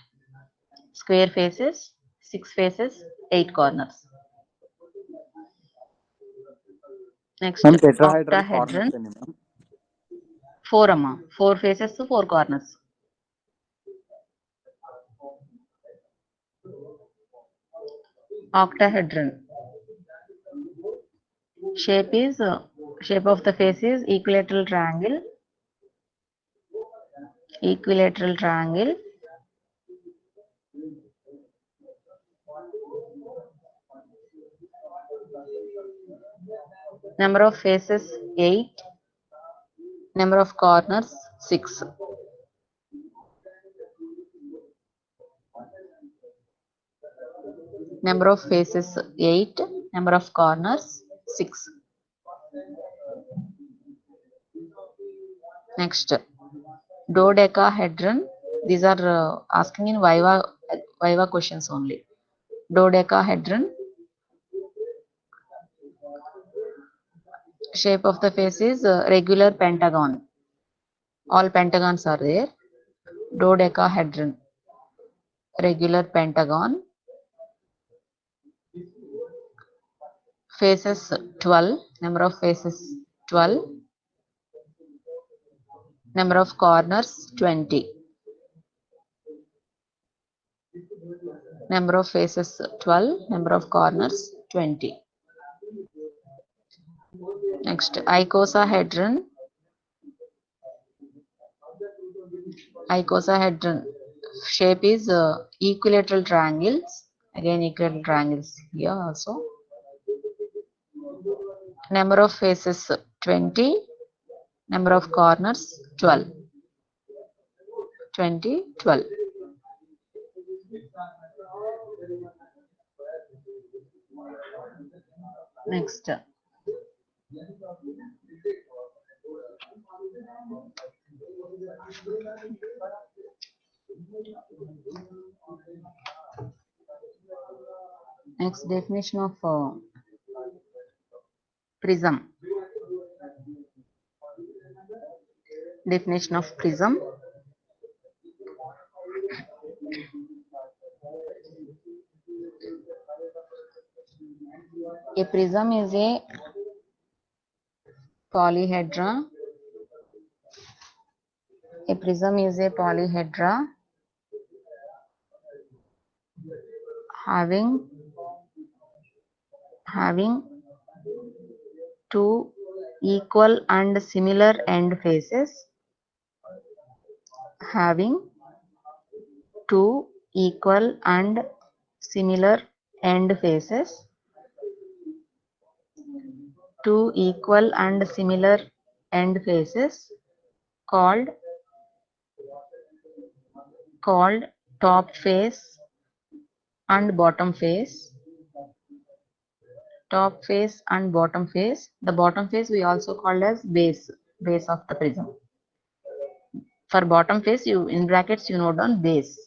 Square faces, 6 faces, 8 corners. Next, Ma'am, tetrahedral octahedron. corners any ma'am? 4 amma. 4 faces to 4 corners. Octahedron. Shape of the face is equilateral triangle. Equilateral triangle. Number of faces 8. Number of corners 6. Number of faces 8. Number of corners 6. Next, dodecahedron. These are asking in Viva questions only. Dodecahedron. Shape of the face is regular pentagon. All pentagons are there. Dodecahedron. Regular pentagon. Faces 12. Number of faces 12. Number of corners 20. Number of faces 12. Number of corners 20. Next, icosahedron. Icosahedron shape is equilateral triangles. Again, equilateral triangles here also. Number of faces 20. Number of corners 12. 20, 12. Next. Next, definition of prism. Definition of prism. A prism is a polyhedra. A prism is a polyhedra having two equal and similar end faces. Having two equal and similar end faces. Two equal and similar end faces called top face and bottom face. Top face and bottom face. The bottom face we also call as base of the prism. For bottom face, you in brackets you note down base,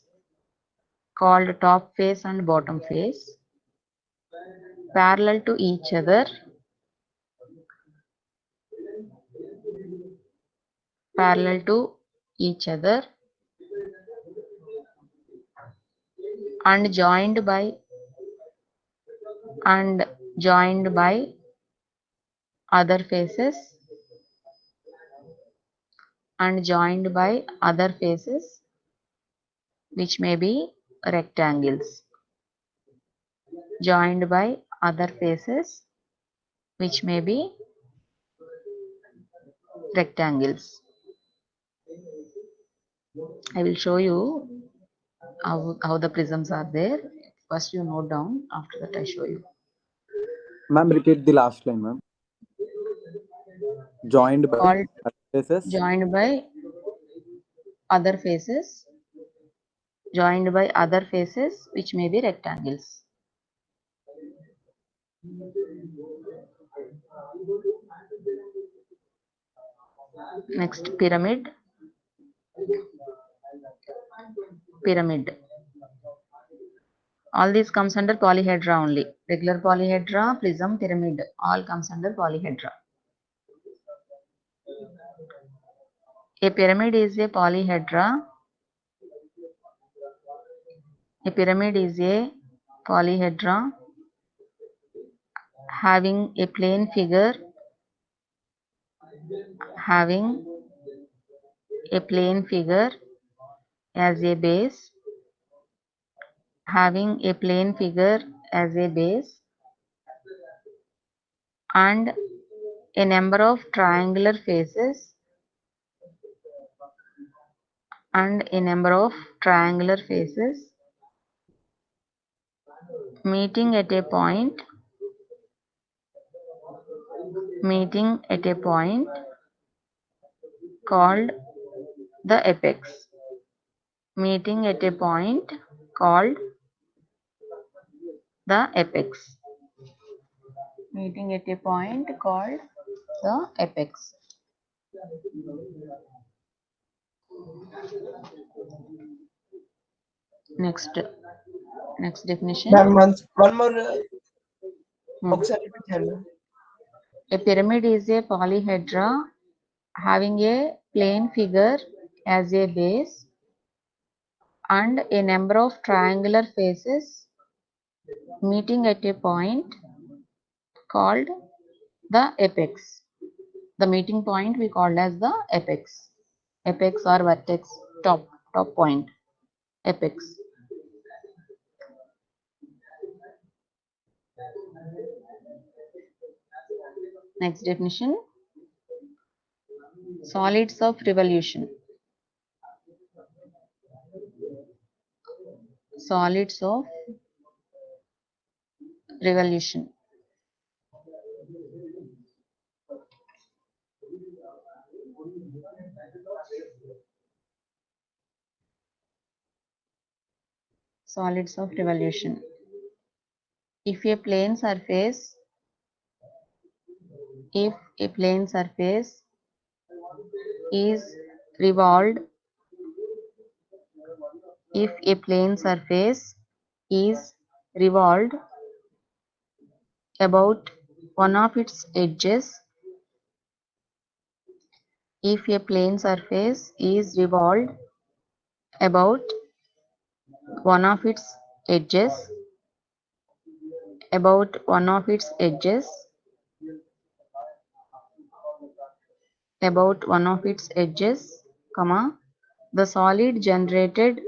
called top face and bottom face, parallel to each other. Parallel to each other and joined by other faces and joined by other faces which may be rectangles. Joined by other faces which may be rectangles. I will show you how the prisms are there. First you note down, after that I show you. Ma'am, repeat the last line, ma'am. Joined by Called faces. joined by other faces. Joined by other faces which may be rectangles. Next, pyramid. Pyramid. All these comes under polyhedra only. Regular polyhedra, prism, pyramid, all comes under polyhedra. A pyramid is a polyhedra. A pyramid is a polyhedra having a plane figure, as a base, and a number of triangular faces meeting at a point called the apex. Meeting at a point called the apex. Meeting at a point called the apex. Next definition. Ma'am, one more. Hmm. ఒకసారి repeat. A pyramid is a polyhedra having a plane figure as a base and a number of triangular faces meeting at a point called the apex. The meeting point we called as the apex. Apex or vertex, top point, apex. Next definition. Solids of revolution. Solids of revolution. Solids of revolution. If a plane surface is revolved about one of its edges, comma, the solid generated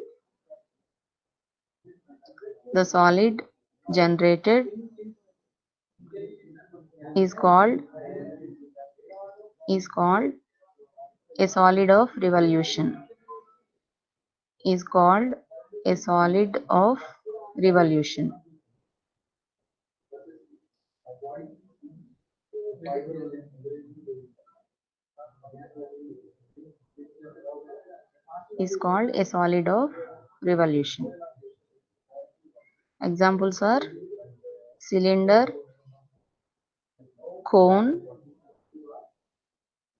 is called a solid of revolution. Examples are cylinder, cone,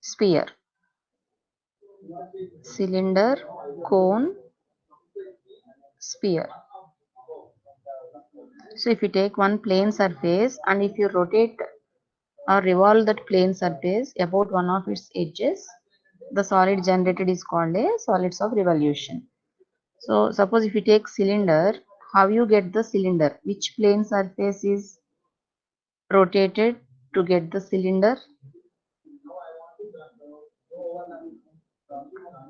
sphere. Cylinder, cone, sphere. So if you take one plane surface and if you rotate or revolve that plane surface about one of its edges, the solid generated is called a solids of revolution. So suppose if you take cylinder, how you get the cylinder? Which plane surface is rotated to get the cylinder?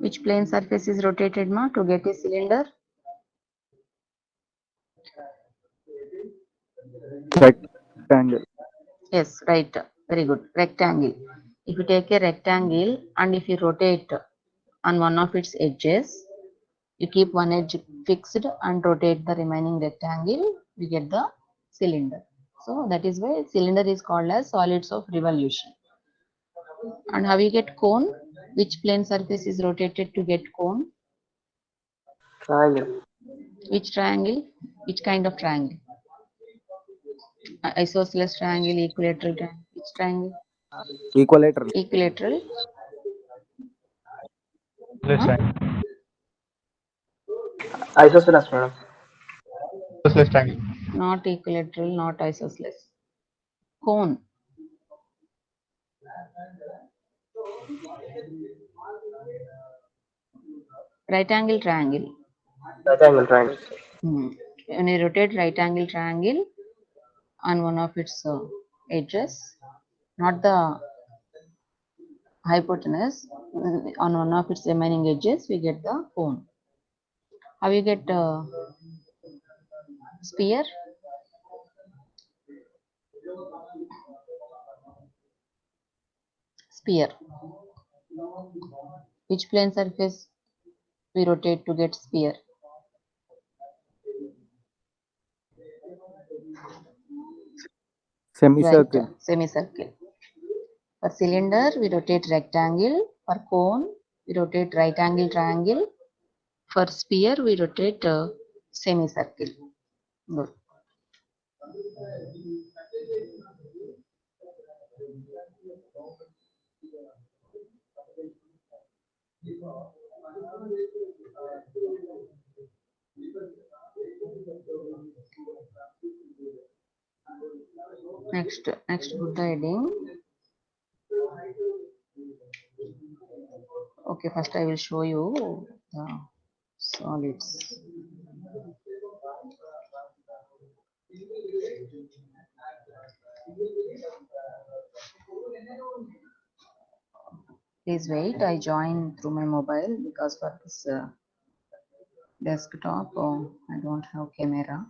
Which plane surface is rotated ma to get a cylinder? Rectangle. Yes, right. Very good. Rectangle. If you take a rectangle and if you rotate on one of its edges, you keep one edge fixed and rotate the remaining rectangle, we get the cylinder. So that is why cylinder is called as solids of revolution. And how you get cone? Which plane surface is rotated to get cone? Triangle. Which triangle? Which kind of triangle? Isosceles triangle, equilateral triangle. Which triangle? Equilateral. Equilateral. Isosceles Huh? triangle. Isosceles, madam. Isosceles triangle. Not equilateral, not isosceles. Cone. Right angle triangle. Right angle triangle. When you rotate right angle triangle on one of its edges, not the hypotenuse, on one of its remaining edges, we get the cone. How you get sphere? Sphere. Which plane surface we rotate to get sphere? Semicircle. Right, semicircle. For cylinder, we rotate rectangle. For cone, we rotate right angle triangle. For sphere, we rotate semicircle. Good. Next put the heading. Okay, first I will show you the solids. Please wait, I join through my mobile because for this desktop I don't have camera.